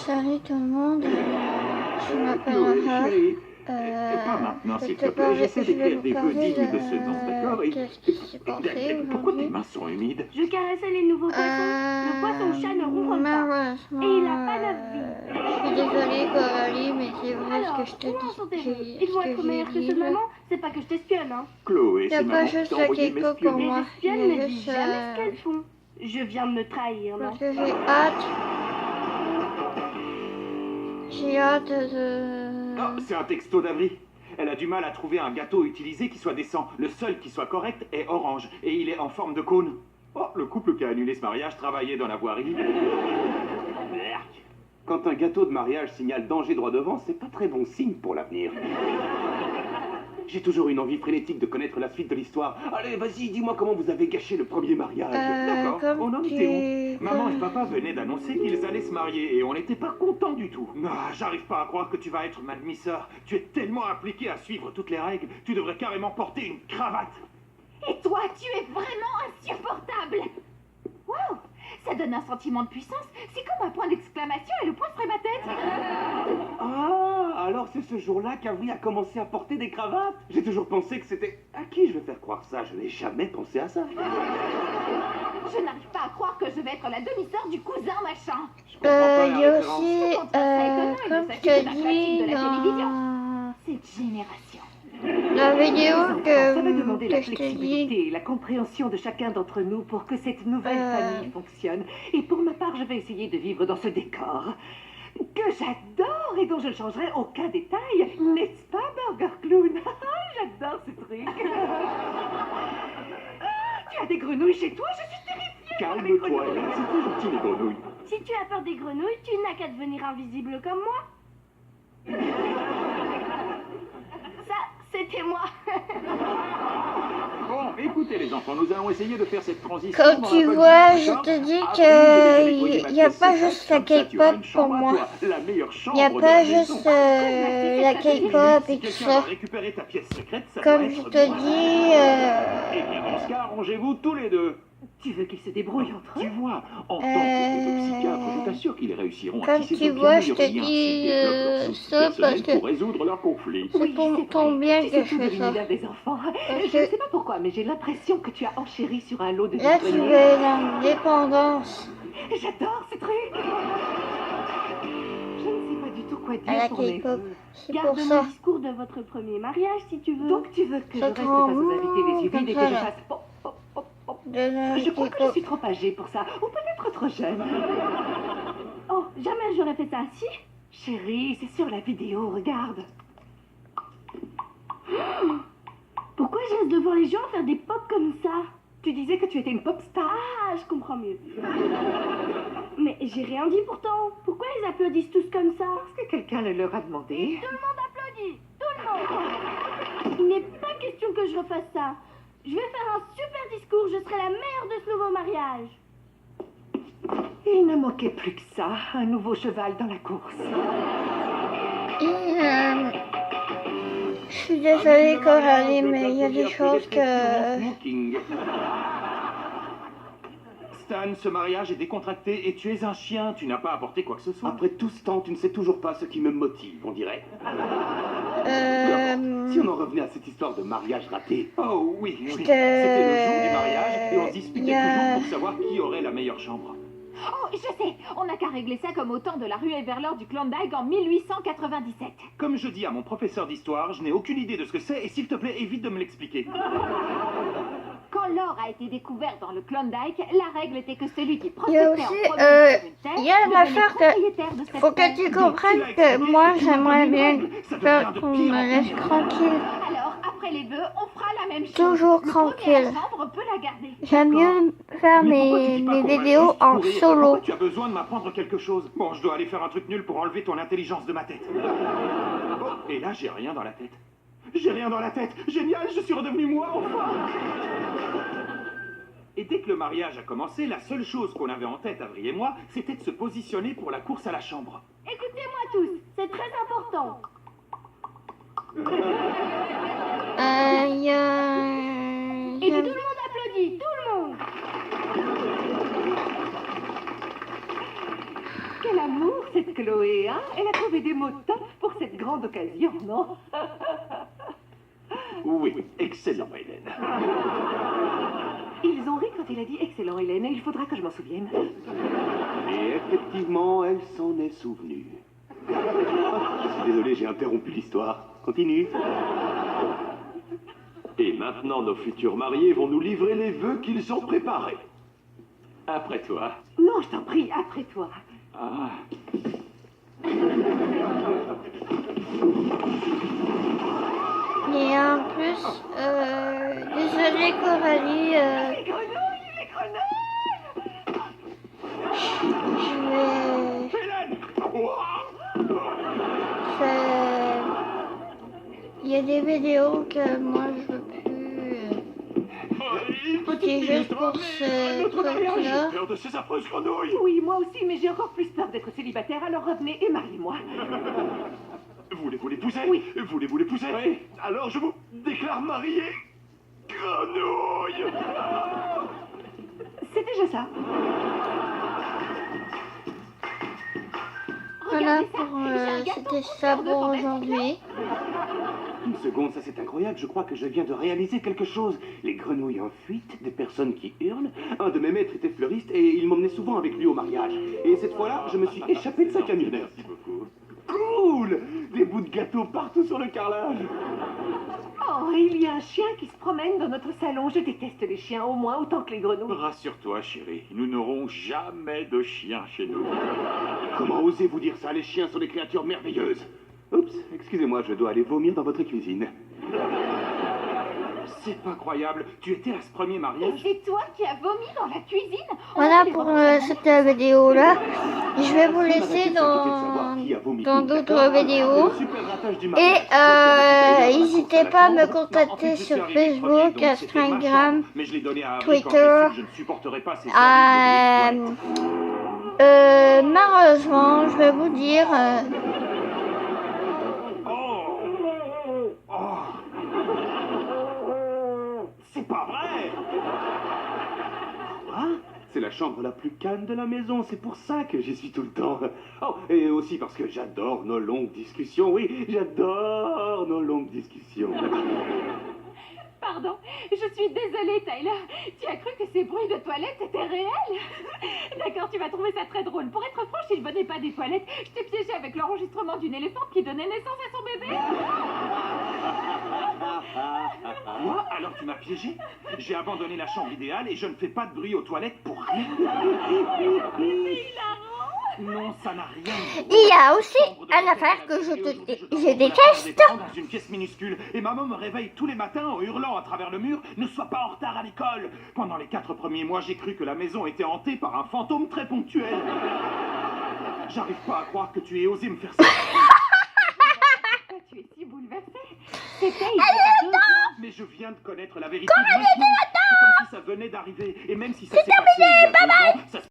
Salut tout le monde, je m'appelle Chloé, Aha. chérie, pas maintenant, s'il te plaît. J'essaie Je vais d'écrire vous des vœux parler dignes de ce nom, d'accord? qu'est-ce qui s'est passé Pourquoi tes aujourd'hui. mains sont humides? Je caressais les nouveaux poissons. Le poisson-chat ne ronronne pas. Malheureusement, Et il n'a pas de vie. je suis désolée Coralie, mais c'est vrai Alors, ce que je te où en sont tes vœux? dis. Ils vont être meilleurs que ceux de maman. C'est pas que je t'espionne, hein. Chloé, Il n'y a c'est pas maman qui juste t'a la envoyé Keiko pour m'espionner. moi, Les il espionnes y ne a disent juste jamais ce qu'elles font. Je viens de me trahir, là. parce que j'ai hâte. J'ai hâte de... Oh, c'est un texto d'Avril. Elle a du mal à trouver un gâteau utilisé qui soit décent. Le seul qui soit correct est orange, et il est en forme de cône. Oh, le couple qui a annulé ce mariage travaillait dans la voirie. Merc. Quand un gâteau de mariage signale danger droit devant, c'est pas très bon signe pour l'avenir. J'ai toujours une envie frénétique de connaître la suite de l'histoire. Allez, vas-y, dis-moi comment vous avez gâché le premier mariage. D'accord, comme on en tu- était où? Maman et comme- papa venaient d'annoncer qu'ils allaient se marier et on n'était pas contents du tout. Ah, j'arrive pas à croire que tu vas être ma demi-sœur. Tu es tellement impliqué à suivre toutes les règles, tu devrais carrément porter une cravate. Et toi, tu es vraiment insupportable. Waouh, ça donne un sentiment de puissance. C'est comme un point d'exclamation et le point serait ma tête. Ah, alors c'est ce jour-là qu'Avril a commencé à porter des cravates. J'ai toujours pensé que c'était... À qui je vais faire croire ça? Je n'ai jamais pensé à ça. Je n'arrive pas à croire que je vais être la demi-sœur du cousin machin. Je comprends pas Il la y a référence. aussi, Je trouve ça étonnant, il comme ne je s'agit te que d'un classique de dis la télévision. dans Cette génération. la vidéo Ça va demander que la je te dis, flexibilité et la compréhension de chacun d'entre nous pour que cette nouvelle famille fonctionne. Et pour ma part, je vais essayer de vivre dans ce décor que j'adore et dont je ne changerai aucun détail. N'est-ce pas, Burger Clown? J'adore ce truc. Tu as des grenouilles chez toi? Je suis terrifiée par les Calme-toi, grenouilles. Hélène, c'est très gentil les grenouilles. Si tu as peur des grenouilles, tu n'as qu'à devenir invisible comme moi. Ça, c'était moi. Bon, écoutez les enfants, nous allons essayer de faire cette transition. comme dans tu la bonne vois, direction, je d'accord? te dis Avril, je vais déployer ma qu'il n'y a pièce pas secrète, juste la comme ça, tu auras K-pop une pour chambre à moi. toi, la meilleure Il chambre n'y a de pas la juste maison. la K-pop Si et tout quelqu'un ça. va récupérer ta pièce secrète, ça Comme doit je être te moi. dis, Eh bien, dans ce cas, arrangez-vous tous les deux. Tu veux qu'ils se débrouillent entre Tu eux? vois, en tant que psychiatre, je t'assure qu'ils réussiront à comme tisser tu de vois, bien je te meilleurs liens dis, s'ils développent leur souci ça parce personnel que- pour résoudre leurs conflits. c'est pour ton bien Tu que sais je tout de fais ça. l'univers des enfants. Parce Je ne que sais pas pourquoi, mais j'ai l'impression que tu as enchéri sur un lot de là, tu grenouilles. veux l'indépendance J'adore ce truc. Je ne sais pas du tout quoi à la dire pour mes K-pop. vœux. C'est pour Garde ça. le discours de votre premier mariage si tu veux. Donc tu veux que je Ça reste te face rend aux invités les yeux comme vides et ça, que je là. fasse... Oh, oh, oh, oh. De la Je crois que je K-pop. suis trop âgée pour ça, ou peut-être trop jeune. Oh, jamais j'aurais fait ça. Si. Chérie, c'est sur la vidéo, regarde. Pourquoi je reste devant les gens à faire des pop comme ça? Tu disais que tu étais une pop star. Ah, je comprends mieux. Mais j'ai rien dit pourtant. Pourquoi ils applaudissent tous comme ça? Est-ce que quelqu'un le leur a demandé? Tout le monde applaudit. Tout le monde. Il n'est pas question que je refasse ça. Je vais faire un super discours. Je serai la meilleure de ce nouveau mariage. Il ne manquait plus que ça, un nouveau cheval dans la course. Et, je suis désolée Coralie, mais il y a des choses que... Stan, ce mariage est décontracté et tu es un chien, tu n'as pas apporté quoi que ce soit. Après tout ce temps, tu ne sais toujours pas ce qui me motive, on dirait. Si on en revenait à cette histoire de mariage raté. Oh oui, oui. C'était le jour du mariage et on se disputait toujours pour savoir qui aurait la meilleure chambre. Oh, je sais, on n'a qu'à régler ça comme au temps de la ruée vers l'or du Klondike en 1897. Comme je dis à mon professeur d'histoire, je n'ai aucune idée de ce que c'est et s'il te plaît, évite de me l'expliquer. Quand l'or a été découvert dans le Klondike, la règle était que celui qui Il y a prospectait aussi, en premier sur une terre il y a une devenait affaire que- propriétaire de cette Faut terre. que tu comprennes que moi j'aimerais bien faire qu'on me laisse tranquille. Alors, après les vœux, on fera la même chose. Toujours La tranquille. première chambre, on peut la garder. J'aime mieux faire Mais pourquoi tu mes dis pas qu'on va vidéos juste en courir? solo. Pourquoi tu as besoin de m'apprendre quelque chose? Bon, je dois aller faire un truc nul pour enlever ton intelligence de ma tête. Oh, et là, j'ai rien dans la tête. J'ai rien dans la tête. Génial, je suis redevenu moi, enfin. Et dès que le mariage a commencé, la seule chose qu'on avait en tête, Avril et moi, c'était de se positionner pour la course à la chambre. Écoutez-moi tous. C'est très important. Il y a... Et que tout le monde applaudit. Tout le monde. quel amour cette Chloé, hein? Elle a trouvé des mots top pour cette grande occasion, non? Oui, excellent, Hélène. Ils ont ri quand il a dit excellent, Hélène, et il faudra que je m'en souvienne. Et effectivement, elle s'en est souvenue. Je suis désolé, j'ai interrompu l'histoire. Continue. Et maintenant, nos futurs mariés vont nous livrer les vœux qu'ils ont préparés. Après toi. Non, je t'en prie, après toi. Ah. Et en plus, désolé Coralie, Les grenouilles, les grenouilles! je vais Hélène! faire... Il y a des vidéos que moi je veux plus c'est juste pour ce Notre mariage, truc-là. j'ai peur de ces affreuses grenouilles. Oui, moi aussi, mais j'ai encore plus peur d'être célibataire, alors revenez et mariez-moi. Voulez-vous l'épouser? Oui. Voulez-vous l'épouser? Oui. Alors je vous déclare marié. Grenouille! C'est déjà ça. Voilà Regardez ça, pour... j'ai un gâteau c'était pour ça faire pour devant ma aujourd'hui. Une seconde, ça c'est incroyable. Je crois que je viens de réaliser quelque chose. Les grenouilles en fuite, des personnes qui hurlent. Un de mes maîtres était fleuriste et il m'emmenait souvent avec lui au mariage. Et cette fois-là, je me suis échappé de sa camionnette. Merci beaucoup. Cool! Des bouts de gâteau partout sur le carrelage. Oh, il y a un chien qui se promène dans notre salon. Je déteste les chiens, au moins autant que les grenouilles. Rassure-toi, chérie, nous n'aurons jamais de chien chez nous. Comment osez-vous dire ça? Les chiens sont des créatures merveilleuses. Oups, excusez-moi, je dois aller vomir dans votre cuisine. C'est pas croyable. Tu étais à ce premier Et mariage? c'est toi qui as vomi dans la cuisine? Voilà pour cette vidéo-là. Je vais vous laisser dans d'autres vidéos. Et n'hésitez pas à me contacter sur Facebook, Instagram, Mais je l'ai donné à Harry Twitter, quand je ne supporterai pas ces malheureusement, je vais vous dire... C'est pas vrai! Quoi? C'est la chambre la plus calme de la maison, c'est pour ça que j'y suis tout le temps. Oh, et aussi parce que j'adore nos longues discussions, oui, j'adore nos longues discussions. Pardon, je suis désolée, Tyler. Tu as cru que ces bruits de toilettes étaient réels? D'accord, tu vas trouver ça très drôle. Pour être franche, il venait pas des toilettes. Je t'ai piégé avec l'enregistrement d'une éléphante qui donnait naissance à son bébé. Quoi? Alors tu m'as piégé? J'ai abandonné la chambre idéale et je ne fais pas de bruit aux toilettes pour rien. Non, ça n'a rien. Il y a aussi une affaire que je déteste. Dans une pièce minuscule et maman me réveille tous les matins en hurlant à travers le mur: ne sois pas en retard à l'école. Pendant les 4 premiers mois, j'ai cru que la maison était hantée par un fantôme très ponctuel. J'arrive pas à croire que tu aies osé me faire ça. Pourquoi tu es si bouleversée? C'était il y a 2 ans. Mais je viens de connaître la vérité maintenant. C'est comme si ça venait d'arriver. Et même si ça s'est passé il y a 2 ans, ça se